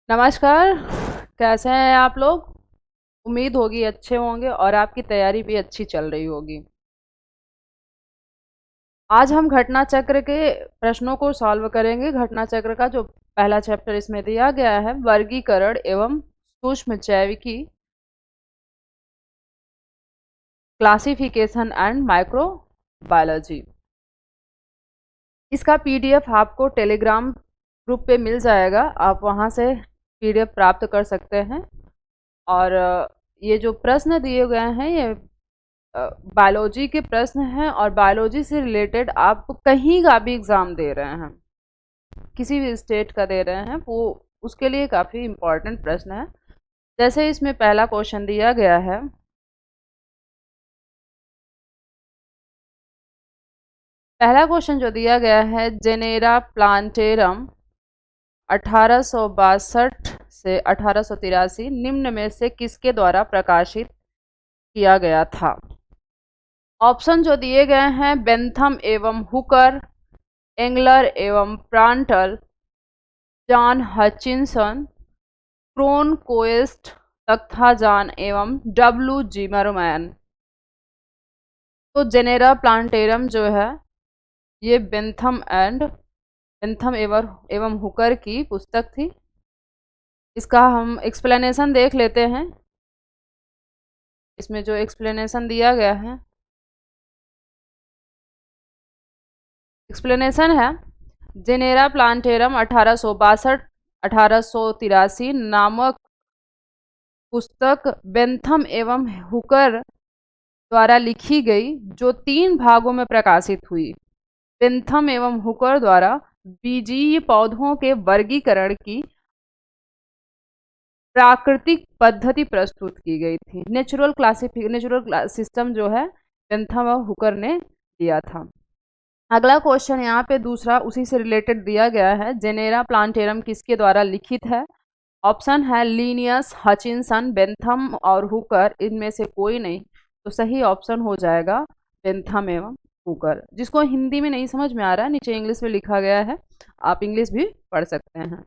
नमस्कार। कैसे हैं आप लोग? उम्मीद होगी अच्छे होंगे और आपकी तैयारी भी अच्छी चल रही होगी। आज हम घटना चक्र के प्रश्नों को सॉल्व करेंगे। घटना चक्र का जो पहला चैप्टर इसमें दिया गया है, वर्गीकरण एवं सूक्ष्म जैविकी, क्लासिफिकेशन एंड माइक्रोबायोलॉजी। इसका पीडीएफ आपको टेलीग्राम ग्रुप पे मिल जाएगा, आप वहाँ से पीडीएफ प्राप्त कर सकते हैं। और ये जो प्रश्न दिए गए हैं ये बायोलॉजी के प्रश्न हैं, और बायोलॉजी से रिलेटेड आप कहीं का भी एग्ज़ाम दे रहे हैं, किसी भी स्टेट का दे रहे हैं, वो उसके लिए काफ़ी इम्पोर्टेंट प्रश्न है। जैसे इसमें पहला क्वेश्चन दिया गया है, पहला क्वेश्चन जो दिया गया है, जेनेरा प्लांटेरम 1862 से 1883 निम्न में से किसके द्वारा प्रकाशित किया गया था? ऑप्शन जो दिए गए हैं, बेंथम एवं हुकर, एंगलर एवं प्रांटल, जॉन हचिंसन, क्रोनकोइस्ट तथा जॉन एवं डब्ल्यू जिमरमैन। तो जेनेरा प्लांटेरम जो है ये बेंथम एवं हुकर की पुस्तक थी। इसका हम एक्सप्लेनेशन देख लेते हैं। इसमें जो एक्सप्लेनेशन दिया गया है, एक्सप्लेनेशन है, जेनेरा प्लांटेरम 1862-1883 नामक पुस्तक बेंथम एवं हुकर द्वारा लिखी गई, जो 3 भागों में प्रकाशित हुई। बेंथम एवं हुकर द्वारा बीजीय पौधों के वर्गीकरण की प्राकृतिक पद्धति प्रस्तुत की गई थी। नेचुरल सिस्टम जो है बेंथम और हुकर ने दिया था। अगला क्वेश्चन यहाँ पे दूसरा उसी से रिलेटेड दिया गया है, जेनेरा प्लांटेरम किसके द्वारा लिखित है? ऑप्शन है लीनियस, हचिंसन, बेंथम और हुकर, इनमें से कोई नहीं। तो सही ऑप्शन हो जाएगा बेंथम एवं हुकर। जिसको हिंदी में नहीं समझ में आ रहा है, नीचे इंग्लिश में लिखा गया है, आप इंग्लिश भी पढ़ सकते हैं।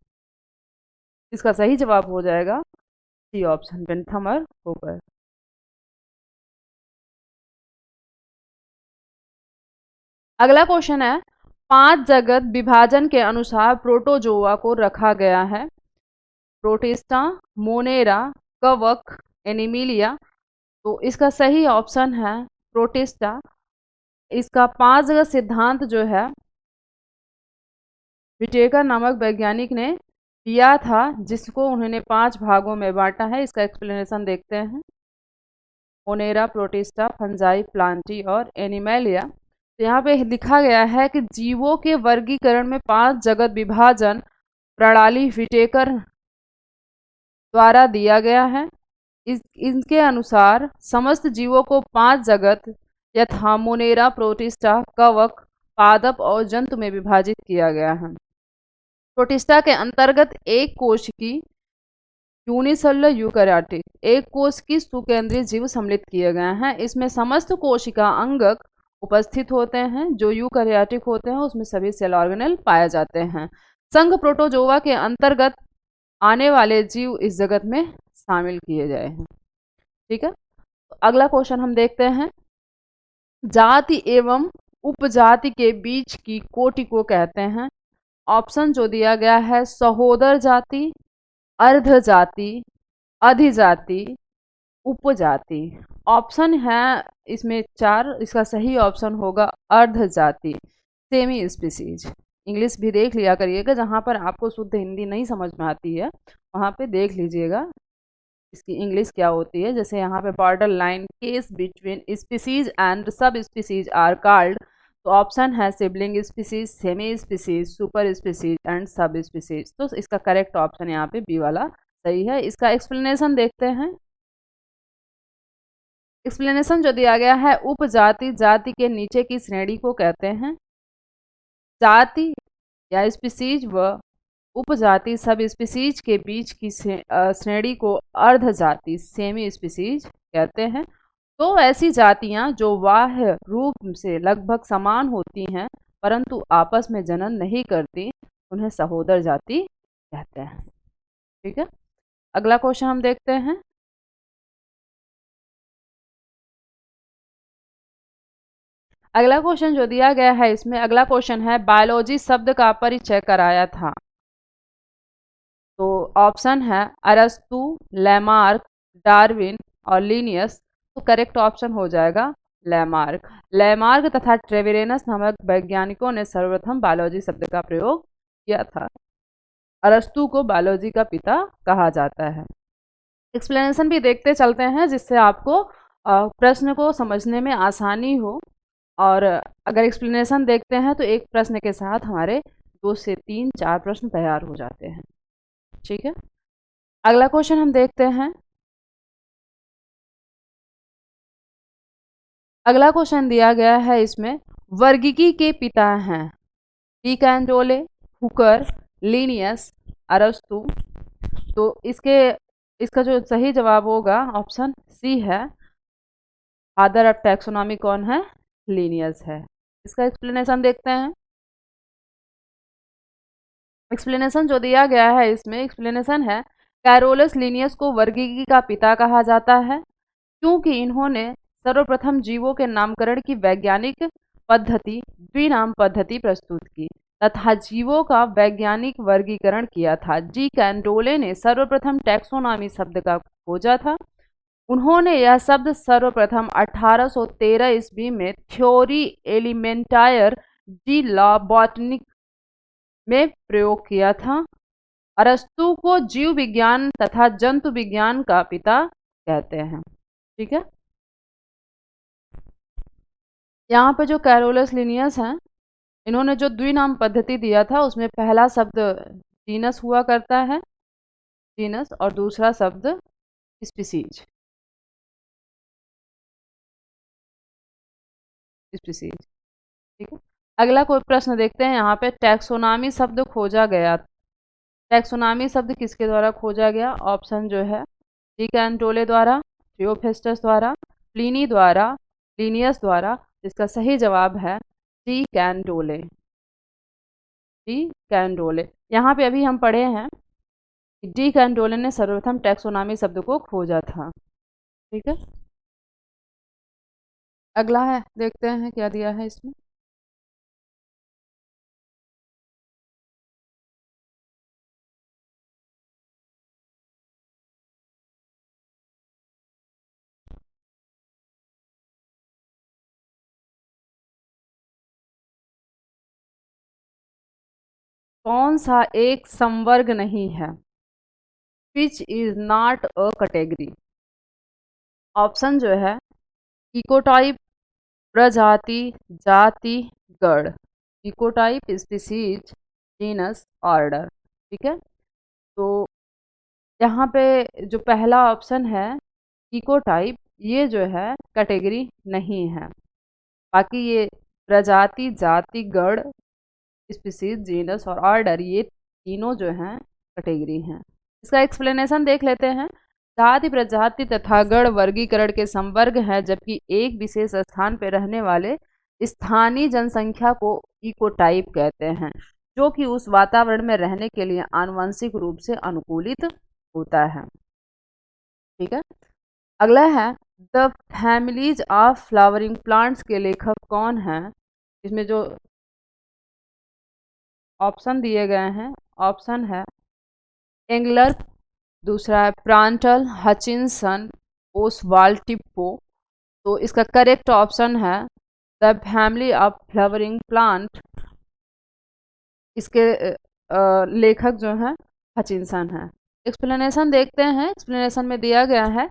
इसका सही जवाब हो जाएगा सी ऑप्शन, बेंथम और हुकर। अगला क्वेश्चन है, 5 जगत विभाजन के अनुसार प्रोटोजोआ को रखा गया है। प्रोटिस्टा, मोनेरा, कवक, एनिमिलिया। तो इसका सही ऑप्शन है प्रोटिस्टा। इसका 5 जगत सिद्धांत जो है विटेकर नामक वैज्ञानिक ने दिया था, जिसको उन्होंने 5 भागों में बांटा है। इसका एक्सप्लेनेशन देखते हैं। मोनेरा, प्रोटिस्टा, फंजाई, प्लांटी और एनिमेलिया। तो यहाँ पे लिखा गया है कि जीवों के वर्गीकरण में 5 जगत विभाजन प्रणाली विटेकर द्वारा दिया गया है। इनके अनुसार समस्त जीवों को 5 जगत यथा मोनेरा, प्रोटिस्टा, कवक, पादप और जंतु में विभाजित किया गया है। प्रोटिस्टा के अंतर्गत एक कोश की यूनिसेलुलर यूकैरियोटिक, एक कोश की सुकेंद्रीय जीव सम्मिलित किए गए हैं। इसमें समस्त कोशिका अंगक उपस्थित होते हैं। जो यूकैरियोटिक होते हैं उसमें सभी सेल ऑर्गेनेल पाए जाते हैं। संघ प्रोटोजोआ के अंतर्गत आने वाले जीव इस जगत में शामिल किए गए हैं। ठीक है, तो अगला क्वेश्चन हम देखते हैं, जाति एवं उपजाति के बीच की कोटि को कहते हैं। ऑप्शन जो दिया गया है, सहोदर जाति, अर्ध जाति, अधिजाति, उपजाति। ऑप्शन है इसमें 4, इसका सही ऑप्शन होगा अर्ध जाति, सेमी स्पीसीज। इंग्लिश भी देख लिया करिएगा, जहाँ पर आपको शुद्ध हिंदी नहीं समझ में आती है वहाँ पे देख लीजिएगा इसकी इंग्लिश क्या होती है। जैसे यहाँ पे border line case between species and sub species are called. तो ऑप्शन है sibling species, semi species, super species and sub species. तो इसका करेक्ट ऑप्शन यहाँ पे बी वाला सही है। इसका एक्सप्लेनेशन देखते हैं। एक्सप्लेनेशन जो दिया गया है, उपजाति जाति के नीचे की श्रेणी को कहते हैं। जाति या स्पीसीज व उपजाति सब स्पीसीज के बीच की श्रेणी को अर्ध जाति, सेमी स्पीसीज कहते हैं। तो ऐसी जातियां जो बाह्य रूप से लगभग समान होती हैं परंतु आपस में जनन नहीं करती, उन्हें सहोदर जाति कहते हैं। ठीक है, अगला क्वेश्चन हम देखते हैं। अगला क्वेश्चन जो दिया गया है इसमें, अगला क्वेश्चन है बायोलॉजी शब्द का परिचय कराया था। तो ऑप्शन है अरस्तु, लैमार्क, डार्विन और लिनियस। तो करेक्ट ऑप्शन हो जाएगा लैमार्क। लैमार्क तथा ट्रेविरेनस नामक वैज्ञानिकों ने सर्वप्रथम बायोलॉजी शब्द का प्रयोग किया था। अरस्तु को बायोलॉजी का पिता कहा जाता है। एक्सप्लेनेशन भी देखते चलते हैं जिससे आपको प्रश्न को समझने में आसानी हो। और अगर एक्सप्लेनेशन देखते हैं तो एक प्रश्न के साथ हमारे 2 से 3 4 प्रश्न तैयार हो जाते हैं। ठीक है, अगला क्वेश्चन हम देखते हैं। अगला क्वेश्चन दिया गया है इसमें, वर्गीकी के पिता हैं डी कैंडोले, हुकर, लिनियस, अरस्तु। तो इसका जो सही जवाब होगा ऑप्शन सी है। फादर ऑफ टैक्सोनॉमी कौन है? लीनियस है। इसका एक्सप्लेनेशन देखते हैं। एक्सप्लेनेशन जो दिया गया है इसमें, एक्सप्लेनेशन है कैरोलस लीनियस को वर्गीकी का पिता कहा जाता है क्योंकि इन्होंने सर्वप्रथम जीवों के नामकरण की वैज्ञानिक पद्धति द्विनाम पद्धति प्रस्तुत की तथा जीवों का वैज्ञानिक वर्गीकरण किया था। डी कैंडोले ने सर्वप्रथम टैक्सोनॉमी शब्द का खोजा था। उन्होंने यह शब्द सर्वप्रथम 1813 ईस्वी में थ्योरी एलिमेंटायर डी ला बॉटनिक में प्रयोग किया था। अरस्तु को जीव विज्ञान तथा जंतु विज्ञान का पिता कहते हैं। ठीक है, यहाँ पे जो कैरोलस लिनियस हैं, इन्होंने जो द्विनाम पद्धति दिया था उसमें पहला शब्द जीनस हुआ करता है, जीनस, और दूसरा शब्द स्पीसीज, स्पीसीज। ठीक है, अगला कोई प्रश्न देखते हैं। यहाँ पे टैक्सोनॉमी शब्द खोजा गया। टैक्सोनॉमी शब्द किसके द्वारा खोजा गया? ऑप्शन जो है डी कैंटोले द्वारा, थियोफेस्टस द्वारा, प्लिनी द्वारा, लिनियस द्वारा। इसका सही जवाब है डी कैंटोले, डी कैंटोले। यहाँ पे अभी हम पढ़े हैं कि डी कैंटोले ने सर्वप्रथम टैक्सोनॉमी शब्द को खोजा था। ठीक है, अगला है, देखते हैं क्या दिया है इसमें। कौन सा एक संवर्ग नहीं है? Which is not a category? Option जो है इकोटाइप, प्रजाति, जाति, गण। Ecotype, species, genus, order. ठीक है, तो यहाँ पे जो पहला ऑप्शन है इकोटाइप, ये जो है कैटेगरी नहीं है। बाकी ये प्रजाति, जाति, गण, स्पीसीज, जीनस और ऑर्डर, ये तीनों जो हैं कैटेगरी हैं। इसका एक्सप्लेनेशन देख लेते हैं। जाति, प्रजाति तथा गण वर्गीकरण के संवर्ग हैं जबकि एक विशेष स्थान पर रहने वाले स्थानीय जनसंख्या को इकोटाइप कहते हैं जो कि उस वातावरण में रहने के लिए आनुवंशिक रूप से अनुकूलित होता है। ठीक है, अगला है the families of flowering plants के लेखक कौन हैं? इसमें जो ऑप्शन दिए गए हैं, ऑप्शन है एंगलर, दूसरा है प्रांटल, हचिनसन, ओसवाल्ड टिप्पो। तो इसका करेक्ट ऑप्शन है the family of flowering plant. इसके लेखक जो हैं हचिनसन हैं। एक्सप्लेनेशन देखते हैं। एक्सप्लेनेशन में दिया गया है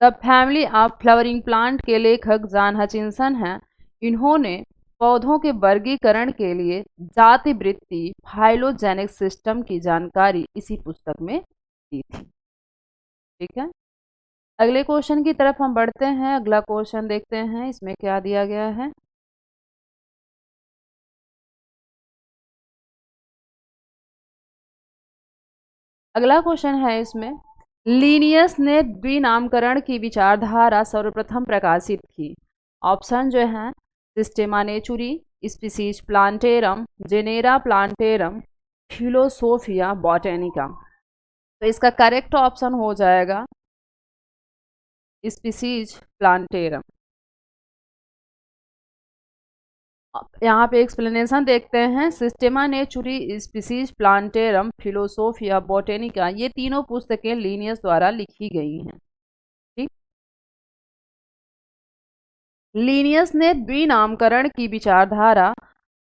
the family of flowering plant के लेखक जॉन हचिनसन हैं। इन्होंने पौधों के वर्गीकरण के लिए जाति वृत्ति फाइलोजेनिक सिस्टम की जानकारी इसी पुस्तक में दी थी। ठीक है, अगले क्वेश्चन की तरफ हम बढ़ते हैं। अगला क्वेश्चन देखते हैं इसमें क्या दिया गया है। अगला क्वेश्चन है इसमें, लीनियस ने द्विनामकरण की विचारधारा सर्वप्रथम प्रकाशित की। ऑप्शन जो है सिस्टेमा नेचुरी, स्पीसीज प्लांटेरम, जेनेरा प्लांटेरम, फिलोसोफिया बॉटेनिका। तो इसका करेक्ट ऑप्शन हो जाएगा स्पीसीज प्लांटेरम। यहाँ पे एक्सप्लेनेशन देखते हैं। सिस्टेमा नेचुरी, स्पीसीज प्लांटेरम, फिलोसोफिया बोटेनिका, ये तीनों पुस्तकें लीनियस द्वारा लिखी गई हैं। ठीक, लीनियस ने द्विनामकरण की विचारधारा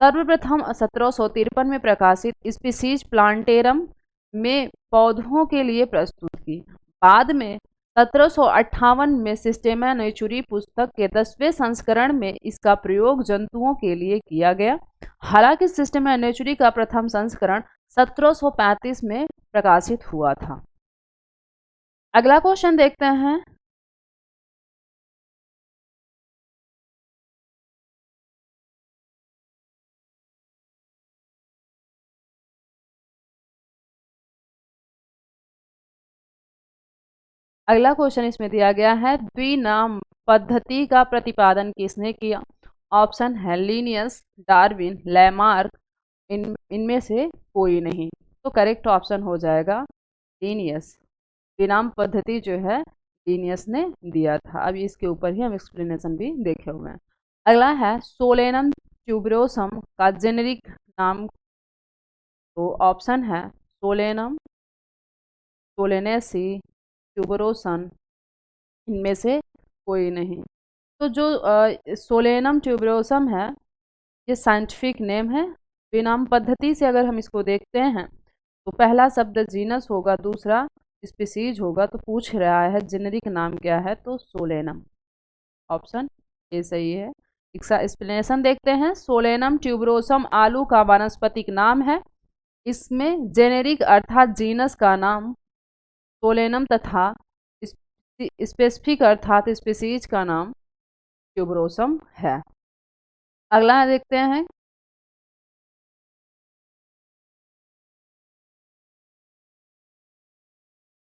सर्वप्रथम 1753 में प्रकाशित स्पीसीज प्लांटेरम में पौधों के लिए प्रस्तुत की। बाद में 1758 में सिस्टेमा नेचुरी पुस्तक के 10वें संस्करण में इसका प्रयोग जंतुओं के लिए किया गया। हालांकि सिस्टेमा नेचुरी का प्रथम संस्करण 1735 में प्रकाशित हुआ था। अगला क्वेश्चन देखते हैं। अगला क्वेश्चन इसमें दिया गया है, द्विनाम पद्धति का प्रतिपादन किसने किया? ऑप्शन है लीनियस, डार्विन, लैमार्क, इनमें से कोई नहीं। तो करेक्ट ऑप्शन हो जाएगा लीनियस। द्विनाम पद्धति जो है लीनियस ने दिया था। अब इसके ऊपर ही हम एक्सप्लेनेशन भी देखे हुए हैं। अगला है सोलेनम ट्यूबरोसम का जेनेरिक नाम। तो ऑप्शन है सोलेनम, सोलेनेसी, ट्यूबरोसन, इनमें से कोई नहीं। तो जो सोलेनम ट्यूबरोसम है ये साइंटिफिक नेम है। विनाम पद्धति से अगर हम इसको देखते हैं तो पहला शब्द जीनस होगा, दूसरा स्पीसीज होगा। तो पूछ रहा है जेनेरिक नाम क्या है, तो सोलेनम। ऑप्शन ए सही है। इसका एक्सप्लेनेशन देखते हैं। सोलेनम ट्यूबरोसम आलू का वानस्पतिक नाम है। इसमें जेनेरिक अर्थात जीनस का नाम सोलेनम तथा स्पेसिफिक अर्थात स्पीसीज का नाम ट्यूबरोसम है। अगला देखते हैं।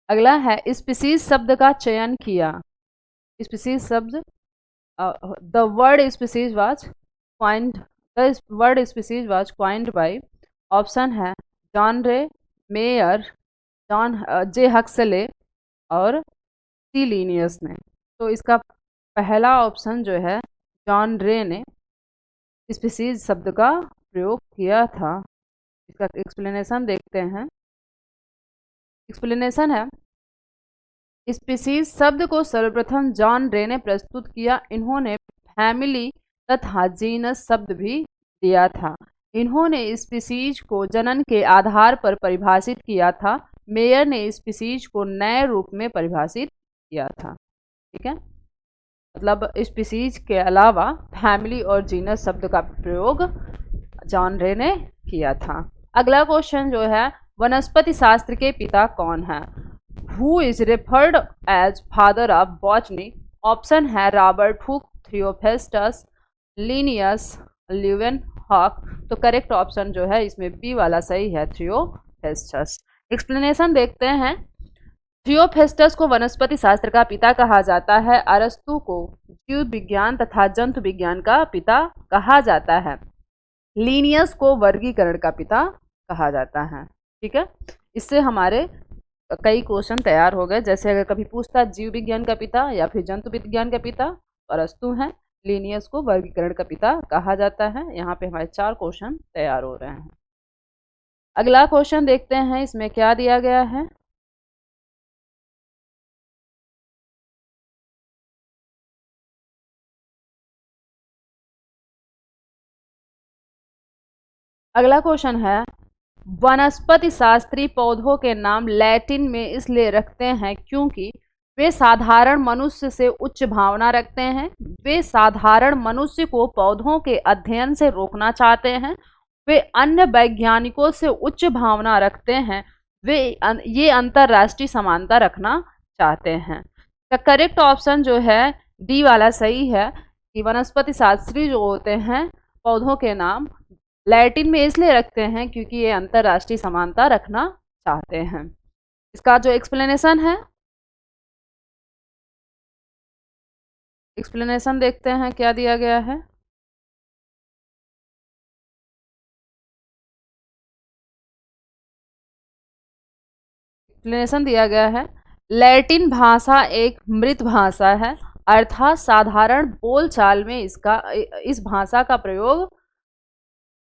अगला है स्पीसीज शब्द का चयन किया। स्पीसीज शब्द, the word species was coined, the word species was coined by, option है John Ray, Mayr, John J Huxley और सी लीनियस ने। तो इसका पहला ऑप्शन जो है जॉन रे ने स्पीसीज शब्द का प्रयोग किया था। इसका एक्सप्लेनेशन देखते हैं। एक्सप्लेनेशन है, स्पीसीज शब्द को सर्वप्रथम जॉन रे ने प्रस्तुत किया। इन्होंने फैमिली तथा जीनस शब्द भी दिया था। इन्होंने स्पीसीज को जनन के आधार पर परिभाषित किया था। मेयर ने स्पीसीज को नए रूप में परिभाषित किया था। ठीक है, मतलब स्पीसीज के अलावा फैमिली और जीनस शब्द का प्रयोग जॉन रे ने किया था। अगला क्वेश्चन जो है, वनस्पति शास्त्र के पिता कौन है? Who is referred as father of botany? Option है Robert Hooke, Theophrastus, Linnaeus, Leeuwenhoek. तो करेक्ट ऑप्शन जो है इसमें बी वाला सही है, थियोफेस्टस। एक्सप्लेनेशन देखते हैं। थियोफेस्टस को वनस्पति शास्त्र का पिता कहा जाता है। अरस्तु को जीव विज्ञान तथा जंतु विज्ञान का पिता कहा जाता है। लीनियस को वर्गीकरण का पिता कहा जाता है। ठीक है, इससे हमारे कई क्वेश्चन तैयार हो गए। जैसे अगर कभी पूछता जीव विज्ञान का पिता या फिर जंतु विज्ञान का पिता, अरस्तु हैं। लीनियस को वर्गीकरण का पिता कहा जाता है। यहाँ पे हमारे 4 क्वेश्चन तैयार हो रहे हैं। अगला क्वेश्चन देखते हैं, इसमें क्या दिया गया है। अगला क्वेश्चन है, वनस्पति शास्त्री पौधों के नाम लैटिन में इसलिए रखते हैं क्योंकि वे साधारण मनुष्य से उच्च भावना रखते हैं। वे साधारण मनुष्य को पौधों के अध्ययन से रोकना चाहते हैं। वे अन्य वैज्ञानिकों से उच्च भावना रखते हैं। वे ये अंतरराष्ट्रीय समानता रखना चाहते हैं। तो करेक्ट ऑप्शन जो है डी वाला सही है कि वनस्पति शास्त्री जो होते हैं पौधों के नाम लैटिन में इसलिए रखते हैं क्योंकि ये अंतरराष्ट्रीय समानता रखना चाहते हैं। इसका जो एक्सप्लेनेशन है, एक्सप्लेनेशन देखते हैं क्या दिया गया है। एक्सप्लेनेशन दिया गया है, लैटिन भाषा एक मृत भाषा है, अर्थात साधारण बोलचाल में इस भाषा का प्रयोग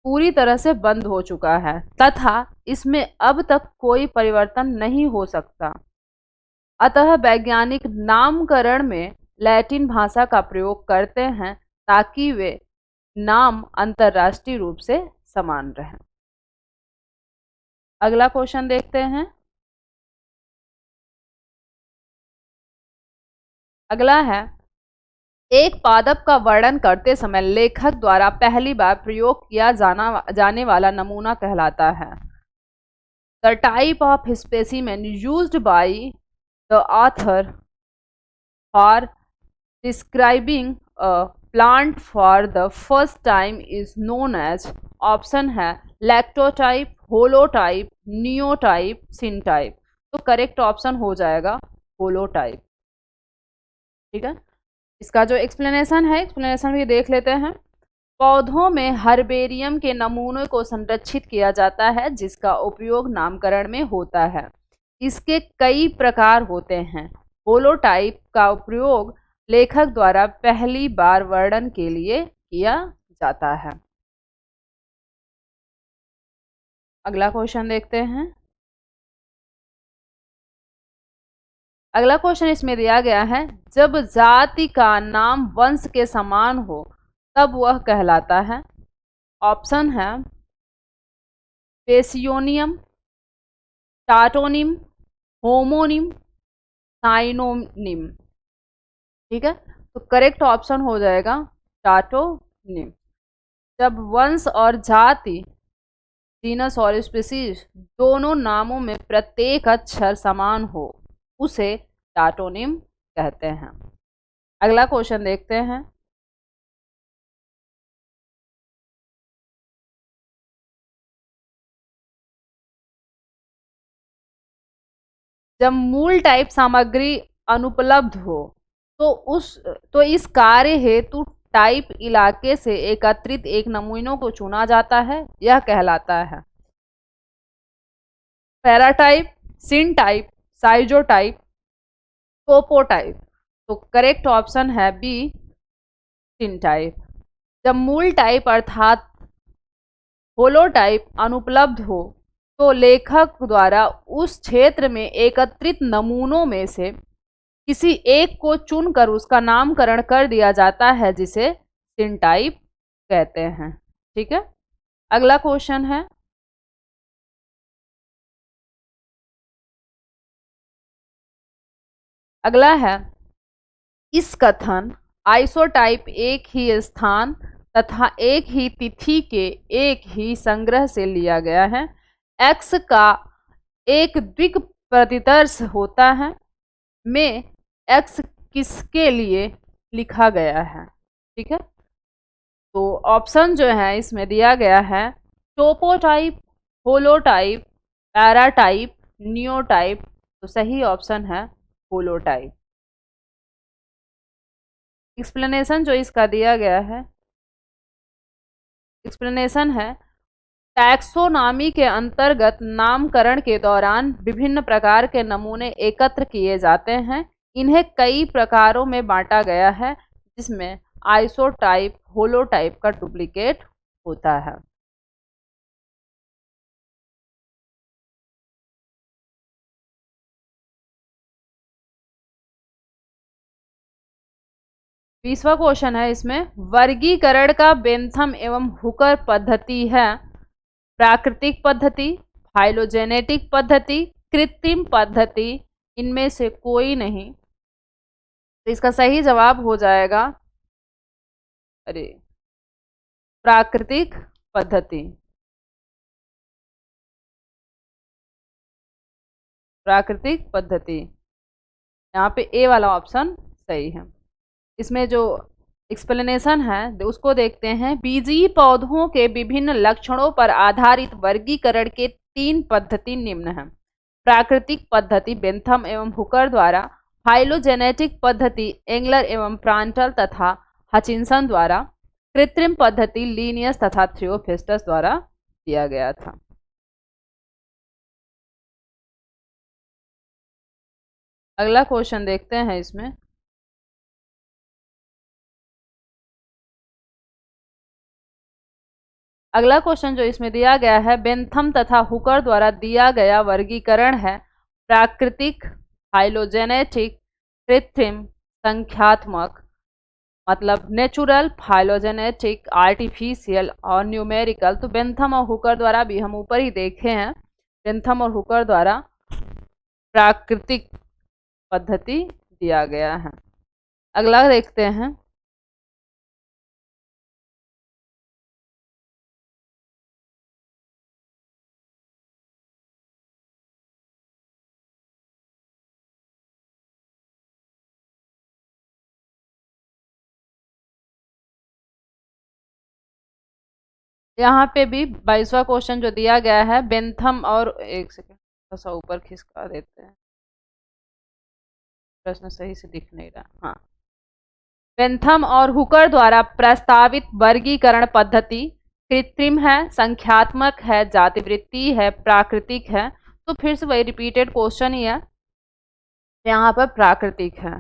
पूरी तरह से बंद हो चुका है तथा इसमें अब तक कोई परिवर्तन नहीं हो सकता। अतः वैज्ञानिक नामकरण में लैटिन भाषा का प्रयोग करते हैं ताकि वे नाम अंतर्राष्ट्रीय रूप से समान रहें। अगला क्वेश्चन देखते हैं। अगला है, एक पादप का वर्णन करते समय लेखक द्वारा पहली बार प्रयोग किया जाने वाला नमूना कहलाता है। The type of specimen used by the author for describing a plant for the first time is known as, option है लैक्टोटाइप, होलोटाइप, नियोटाइप, सिनटाइप। तो करेक्ट ऑप्शन हो जाएगा होलोटाइप। ठीक है, इसका जो एक्सप्लेनेशन है, एक्सप्लेनेशन भी देख लेते हैं। पौधों में हर्बेरियम के नमूनों को संरक्षित किया जाता है जिसका उपयोग नामकरण में होता है। इसके कई प्रकार होते हैं। होलोटाइप का उपयोग लेखक द्वारा पहली बार वर्णन के लिए किया जाता है। अगला क्वेश्चन देखते हैं। अगला क्वेश्चन इसमें दिया गया है, जब जाति का नाम वंश के समान हो तब वह कहलाता है। ऑप्शन है पेसियोनियम, टाटोनिम, होमोनिम, साइनोनिम। ठीक है, तो करेक्ट ऑप्शन हो जाएगा टाटोनिम। जब वंश और जाति, जीनस और स्पीसीज दोनों नामों में प्रत्येक अक्षर समान हो उसे टाटोनिम कहते हैं। अगला क्वेश्चन देखते हैं। जब मूल टाइप सामग्री अनुपलब्ध हो तो इस कार्य हेतु टाइप इलाके से एकत्रित एक नमूनों को चुना जाता है, यह कहलाता है पैराटाइप, सिन टाइप, साइजोटाइप, टोपोटाइप। तो करेक्ट ऑप्शन है बी, सिन टाइप। जब मूल टाइप अर्थात होलोटाइप अनुपलब्ध हो तो लेखक द्वारा उस क्षेत्र में एकत्रित नमूनों में से किसी एक को चुनकर उसका नामकरण कर दिया जाता है जिसे सिनटाइप कहते हैं। ठीक है, अगला क्वेश्चन है। अगला है, इस कथन आइसोटाइप एक ही स्थान तथा एक ही तिथि के एक ही संग्रह से लिया गया है, एक्स का एक द्विक प्रतिदर्श होता है में एक्स किसके लिए लिखा गया है। ठीक है, तो ऑप्शन जो है इसमें दिया गया है टोपोटाइप, होलोटाइप, पैराटाइप, नियोटाइप। तो सही ऑप्शन है होलोटाइप। एक्सप्लेनेशन जो इसका दिया गया है, एक्सप्लेनेशन है टैक्सोनॉमी के अंतर्गत नामकरण के दौरान विभिन्न प्रकार के नमूने एकत्र किए जाते हैं। इन्हें कई प्रकारों में बांटा गया है जिसमें आइसोटाइप, होलोटाइप का डुप्लीकेट होता है। 20वां क्वेश्चन है इसमें, वर्गीकरण का बेंथम एवं हुकर पद्धति है प्राकृतिक पद्धति, फाइलोजेनेटिक पद्धति, कृत्रिम पद्धति, इनमें से कोई नहीं। तो इसका सही जवाब हो जाएगा प्राकृतिक पद्धति। प्राकृतिक पद्धति, यहाँ पे ए वाला ऑप्शन सही है। इसमें जो एक्सप्लेनेशन है उसको देखते हैं। बीजी पौधों के विभिन्न लक्षणों पर आधारित वर्गीकरण के 3 पद्धति निम्न हैं। प्राकृतिक पद्धति बेंथम एवं हुकर द्वारा, फाइलोजेनेटिक पद्धति एंगलर एवं प्रांटल तथा हचिंसन द्वारा, कृत्रिम पद्धति लीनियस तथा थियोफिस्टस द्वारा दिया गया था। अगला क्वेश्चन देखते हैं इसमें। अगला क्वेश्चन जो इसमें दिया गया है, बेंथम तथा हुकर द्वारा दिया गया वर्गीकरण है प्राकृतिक, फाइलोजेनेटिक, कृत्रिम, संख्यात्मक। मतलब नेचुरल, फाइलोजेनेटिक, आर्टिफिशियल और न्यूमेरिकल। तो बेंथम और हुकर द्वारा भी हम ऊपर ही देखे हैं, बेंथम और हुकर द्वारा प्राकृतिक पद्धति दिया गया है। अगला देखते हैं। यहाँ पे भी 22वां क्वेश्चन जो दिया गया है, बेंथम और, एक सेकेंड थोड़ा सा ऊपर खिसका देते हैं, प्रश्न सही से दिख नहीं रहा। हाँ, बेंथम और हुकर द्वारा प्रस्तावित वर्गीकरण पद्धति कृत्रिम है, संख्यात्मक है, जातिवृत्ति है, प्राकृतिक है। तो फिर से वही रिपीटेड क्वेश्चन ही है, यहाँ पर प्राकृतिक है।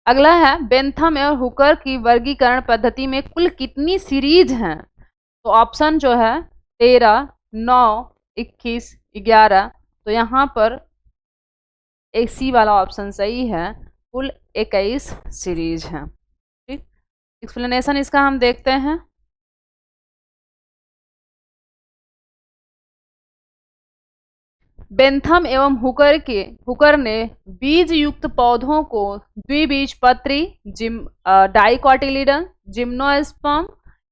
अगला है, बेंथम और हुकर की वर्गीकरण पद्धति में कुल कितनी सीरीज हैं? तो ऑप्शन जो है 13, 9, 21, 11। तो यहाँ पर एक सी वाला ऑप्शन सही है, कुल 21 सीरीज है। ठीक, एक्सप्लेनेशन इसका हम देखते हैं। बेंथम एवं हुकर ने बीज युक्त पौधों को द्विबीजपत्री, डाइकोटिलीडन, जिम्नोस्पर्म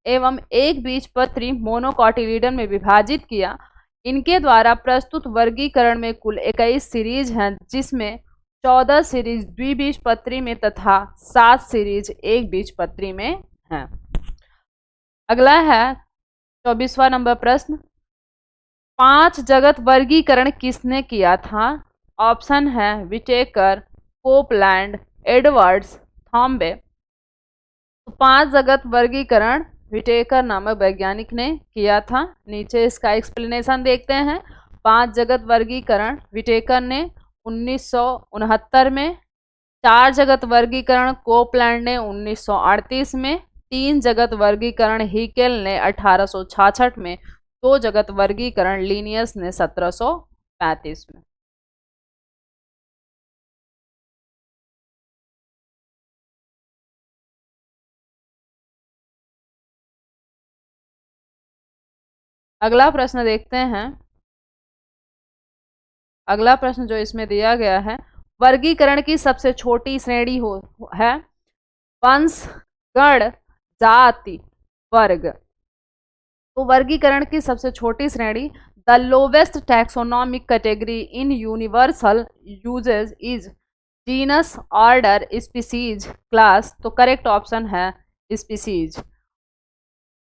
एवं एक बीजपत्री मोनोकोटिलीडन में विभाजित किया। इनके द्वारा प्रस्तुत वर्गीकरण में कुल 21 सीरीज हैं, जिसमें 14 सीरीज द्विबीजपत्री में तथा 7 सीरीज एक बीजपत्री में हैं। अगला है 24वां नंबर प्रश्न, 5 जगत वर्गीकरण किसने किया था? ऑप्शन है विटेकर, कोपलैंड, एडवर्ड्स, थॉम्बे। तो 5 जगत वर्गीकरण विटेकर नामक वैज्ञानिक ने किया था। नीचे इसका एक्सप्लेनेशन देखते हैं। 5 जगत वर्गीकरण विटेकर ने 1969 में, 4 जगत वर्गीकरण कोपलैंड ने 1938 में, 3 जगत वर्गीकरण हिकेल ने 1866 में, 2 जगत वर्गीकरण लीनियस ने 1735 में। अगला प्रश्न देखते हैं। अगला प्रश्न जो इसमें दिया गया है, वर्गीकरण की सबसे छोटी श्रेणी है वंश, गण, जाति, वर्ग। तो वर्गीकरण की सबसे छोटी श्रेणी, the lowest taxonomic category in universal usage is genus, order, species, class. तो करेक्ट ऑप्शन है स्पीसीज।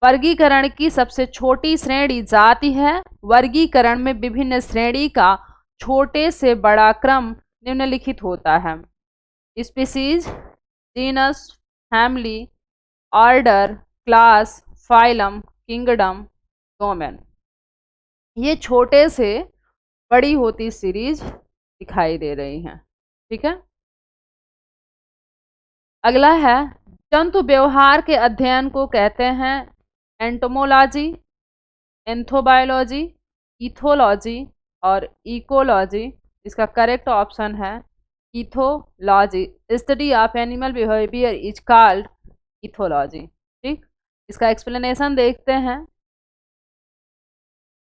वर्गीकरण की सबसे छोटी श्रेणी जाति है। वर्गीकरण में विभिन्न श्रेणी का छोटे से बड़ा क्रम निम्नलिखित होता है: species, genus, family, order, class, phylum, kingdom, domain. ये छोटे से बड़ी होती सीरीज दिखाई दे रही हैं। ठीक है। अगला है, जंतु व्यवहार के अध्ययन को कहते हैं एंटोमोलॉजी, एंथोबायोलॉजी, इथोलॉजी और इकोलॉजी। इसका करेक्ट ऑप्शन है ethology. Study of animal behaviour is called ethology. ठीक, इसका एक्सप्लेनेशन देखते हैं।